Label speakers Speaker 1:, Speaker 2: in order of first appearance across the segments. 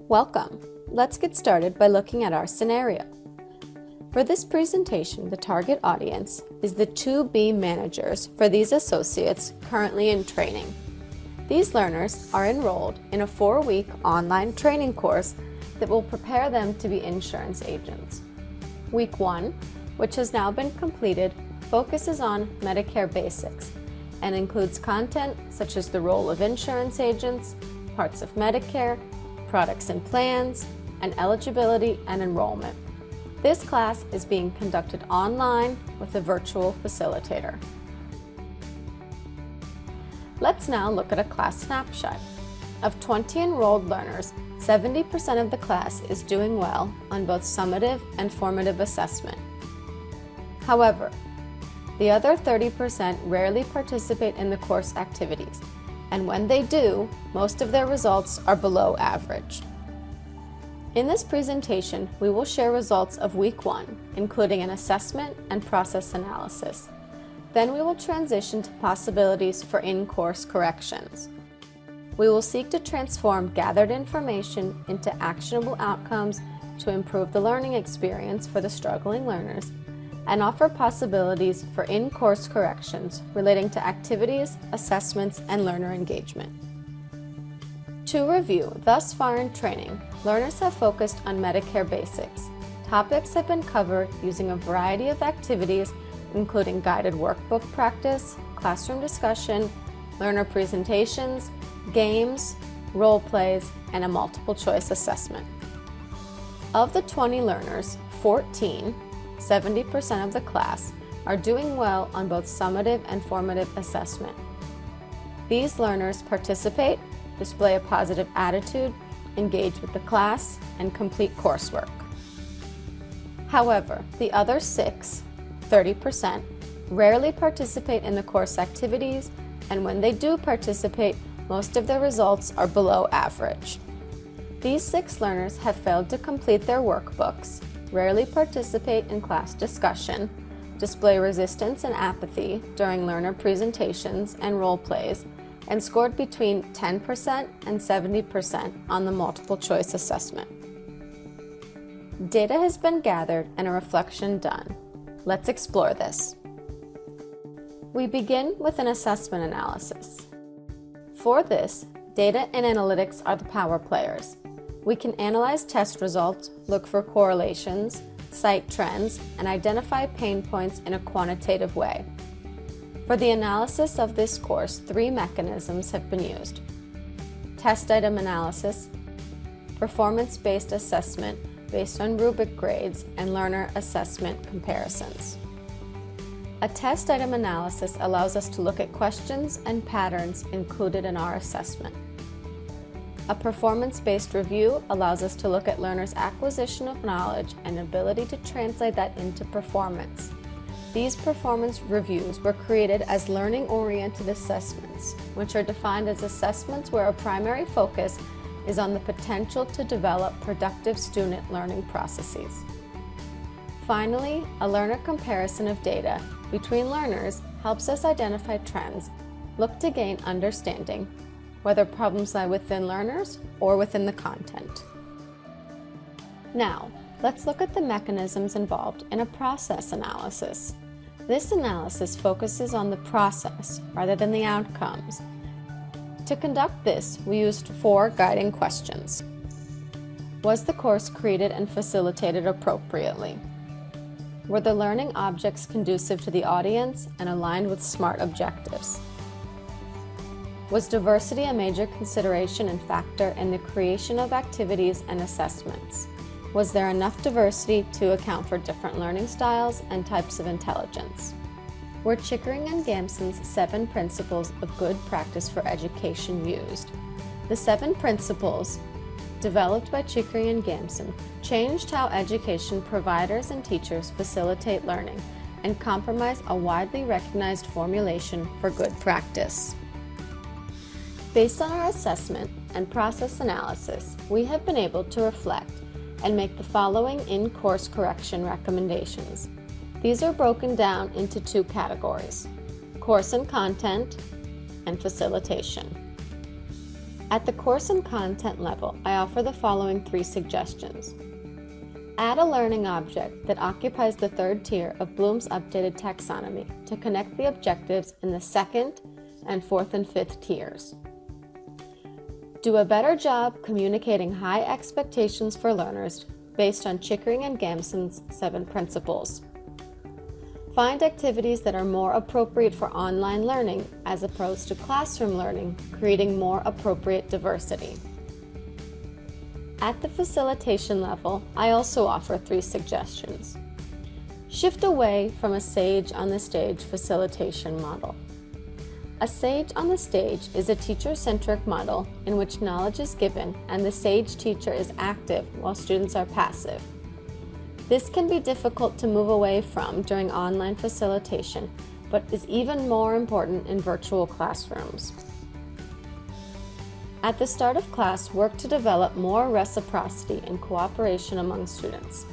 Speaker 1: Welcome! Let's get started by looking at our scenario. For this presentation, the target audience is the 2B managers for these associates currently in training. These learners are enrolled in a 4-week online training course that will prepare them to be insurance agents. Week 1, which has now been completed, focuses on Medicare basics and includes content such as the role of insurance agents, parts of Medicare, products and plans, and eligibility and enrollment. This class is being conducted online with a virtual facilitator. Let's now look at a class snapshot. Of 20 enrolled learners, 70% of the class is doing well on both summative and formative assessment. However, the other 30% rarely participate in the course activities, and when they do, most of their results are below average. In this presentation, we will share results of Week 1, including an assessment and process analysis. Then we will transition to possibilities for in-course corrections. We will seek to transform gathered information into actionable outcomes to improve the learning experience for the struggling learners, and offer possibilities for in-course corrections relating to activities, assessments, and learner engagement. To review, thus far in training, learners have focused on Medicare basics. Topics have been covered using a variety of activities, including guided workbook practice, classroom discussion, learner presentations, games, role plays, and a multiple choice assessment. Of the 20 learners, 14, 70% of the class, are doing well on both summative and formative assessment. These learners participate, display a positive attitude, engage with the class, and complete coursework. However, the other 30%, rarely participate in the course activities, and when they do participate, most of their results are below average. These 6 learners have failed to complete their workbooks, rarely participate in class discussion, display resistance and apathy during learner presentations and role plays, and scored between 10% and 70% on the multiple choice assessment. Data has been gathered and a reflection done. Let's explore this. We begin with an assessment analysis. For this, data and analytics are the power players. We can analyze test results, look for correlations, cite trends, and identify pain points in a quantitative way. For the analysis of this course, 3 mechanisms have been used: test item analysis, performance-based assessment based on rubric grades, and learner assessment comparisons. A test item analysis allows us to look at questions and patterns included in our assessment. A performance-based review allows us to look at learners' acquisition of knowledge and ability to translate that into performance. These performance reviews were created as learning-oriented assessments, which are defined as assessments where a primary focus is on the potential to develop productive student learning processes. Finally, a learner comparison of data between learners helps us identify trends, look to gain understanding, whether problems lie within learners or within the content. Now, let's look at the mechanisms involved in a process analysis. This analysis focuses on the process rather than the outcomes. To conduct this, we used 4 guiding questions. Was the course created and facilitated appropriately? Were the learning objects conducive to the audience and aligned with SMART objectives? Was diversity a major consideration and factor in the creation of activities and assessments? Was there enough diversity to account for different learning styles and types of intelligence? Were Chickering and Gerdsen's 7 principles of good practice for education used? The 7 principles, developed by Chickering and Gerdsen, changed how education providers and teachers facilitate learning and compromise a widely recognized formulation for good practice. Based on our assessment and process analysis, we have been able to reflect and make the following in-course correction recommendations. These are broken down into 2 categories: course and content, and facilitation. At the course and content level, I offer the following 3 suggestions. Add a learning object that occupies the 3rd tier of Bloom's updated taxonomy to connect the objectives in the 2nd and 4th and 5th tiers. Do a better job communicating high expectations for learners based on Chickering and Gamson's 7 principles. Find activities that are more appropriate for online learning as opposed to classroom learning, creating more appropriate diversity. At the facilitation level, I also offer 3 suggestions. Shift away from a sage on the stage facilitation model. A sage on the stage is a teacher-centric model in which knowledge is given and the sage teacher is active while students are passive. This can be difficult to move away from during online facilitation, but is even more important in virtual classrooms. At the start of class, work to develop more reciprocity and cooperation among students.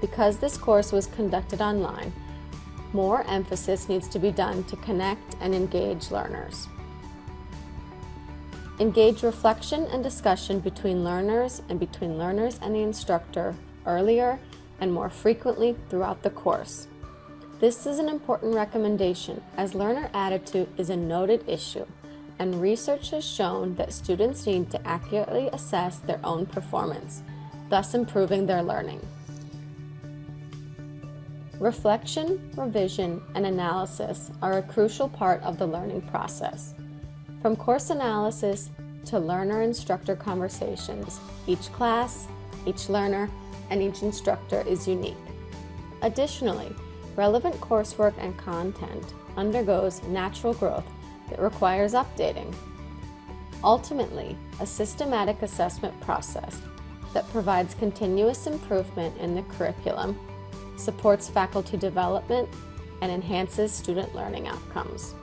Speaker 1: Because this course was conducted online, more emphasis needs to be done to connect and engage learners. Engage reflection and discussion between learners and the instructor earlier and more frequently throughout the course. This is an important recommendation as learner attitude is a noted issue, and research has shown that students need to accurately assess their own performance, thus improving their learning. Reflection, revision, and analysis are a crucial part of the learning process. From course analysis to learner-instructor conversations, each class, each learner, and each instructor is unique. Additionally, relevant coursework and content undergoes natural growth that requires updating. Ultimately, a systematic assessment process that provides continuous improvement in the curriculum, supports faculty development, and enhances student learning outcomes.